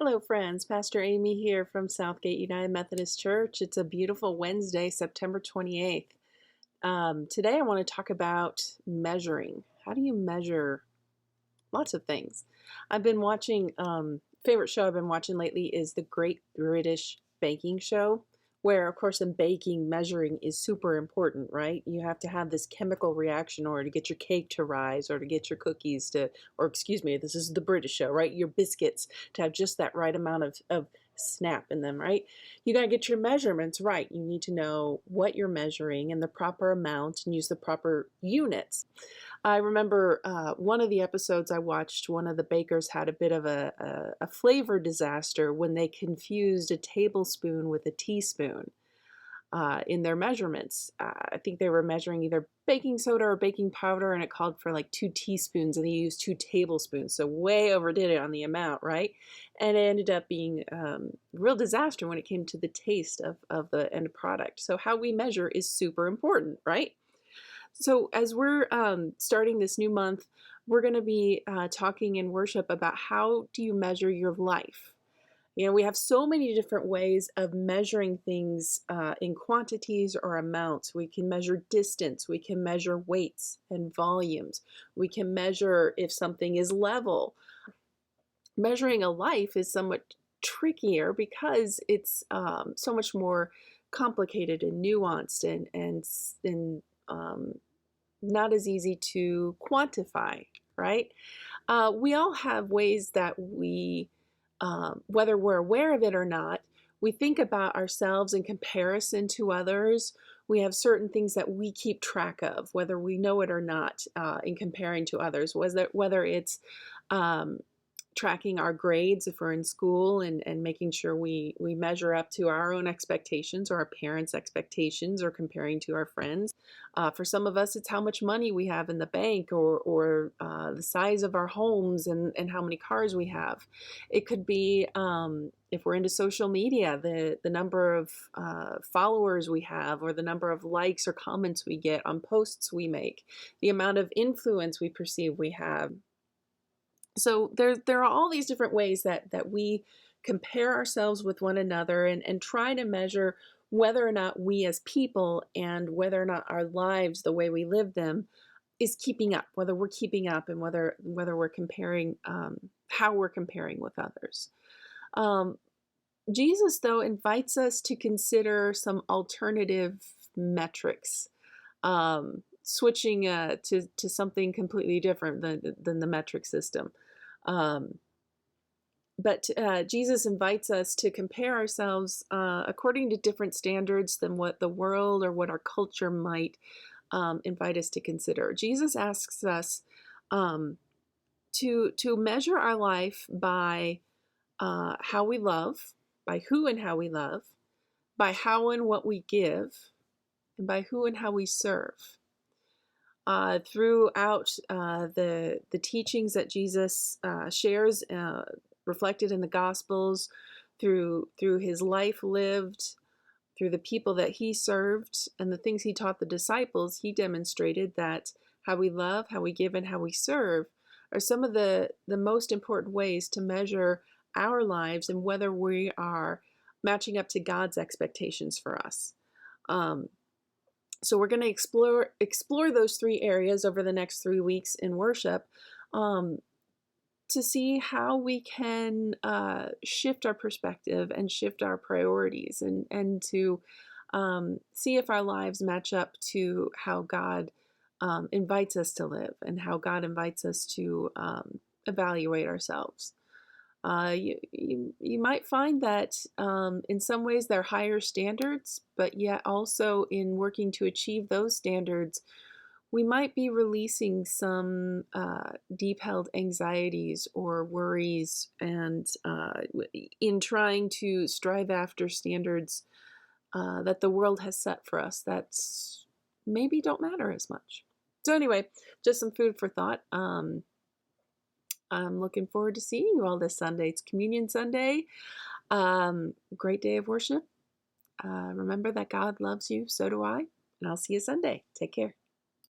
Hello, friends. Pastor Amy here from Southgate United Methodist Church. It's a beautiful Wednesday, September 28th. Today I want to talk about measuring. How do you measure lots of things? I've been watching, favorite show I've been watching lately is the Great British Baking Show, where, of course, in baking, measuring is super important, right? You have to have this chemical reaction in order to get your cake to rise or to get your cookies to, or excuse me, this is the British show, right? Your biscuits to have just that right amount of snap in them, right? You got to get your measurements right. You need to know what you're measuring and the proper amount and use the proper units. I remember one of the episodes I watched, one of the bakers had a bit of a flavor disaster when they confused a tablespoon with a teaspoon in their measurements. I think they were measuring either baking soda or baking powder, and it called for like 2 teaspoons, and they used 2 tablespoons, so way overdid it on the amount, right? And it ended up being a real disaster when it came to the taste of the end product. So how we measure is super important, right? So as we're starting this new month, we're going to be talking in worship about how do you measure your life. You know, we have so many different ways of measuring things in quantities or amounts. We can measure distance. We can measure weights and volumes. We can measure if something is level. Measuring a life is somewhat trickier because it's so much more complicated and nuanced and not as easy to quantify, right? We all have ways that we, whether we're aware of it or not, we think about ourselves in comparison to others. We have certain things that we keep track of, whether we know it or not, in comparing to others, whether it's tracking our grades if we're in school and making sure we measure up to our own expectations or our parents' expectations or comparing to our friends. For some of us, it's how much money we have in the bank or the size of our homes and how many cars we have. It could be, if we're into social media, the number of followers we have or the number of likes or comments we get on posts we make, the amount of influence we perceive we have. So there are all these different ways that we compare ourselves with one another and try to measure whether or not we as people and whether or not our lives, the way we live them, is keeping up, whether we're keeping up and whether we're comparing, how we're comparing with others. Jesus, though, invites us to consider some alternative metrics, switching to something completely different than the metric system. But Jesus invites us to compare ourselves according to different standards than what the world or what our culture might invite us to consider. Jesus asks us to measure our life by how we love, by who and how we love, by how and what we give, and by who and how we serve. Throughout the teachings that Jesus shares, reflected in the Gospels, through his life lived, through the people that he served, and the things he taught the disciples, he demonstrated that how we love, how we give, and how we serve are some of the most important ways to measure our lives and whether we are matching up to God's expectations for us. So we're going to explore those 3 areas over the next 3 weeks in worship, to see how we can shift our perspective and shift our priorities and to see if our lives match up to how God invites us to live and how God invites us to evaluate ourselves. You might find that in some ways they're higher standards, but yet also in working to achieve those standards, we might be releasing some deep-held anxieties or worries, and in trying to strive after standards that the world has set for us that maybe don't matter as much. So anyway, just some food for thought. I'm looking forward to seeing you all this Sunday. It's Communion Sunday. Great day of worship. Remember that God loves you. So do I. And I'll see you Sunday. Take care.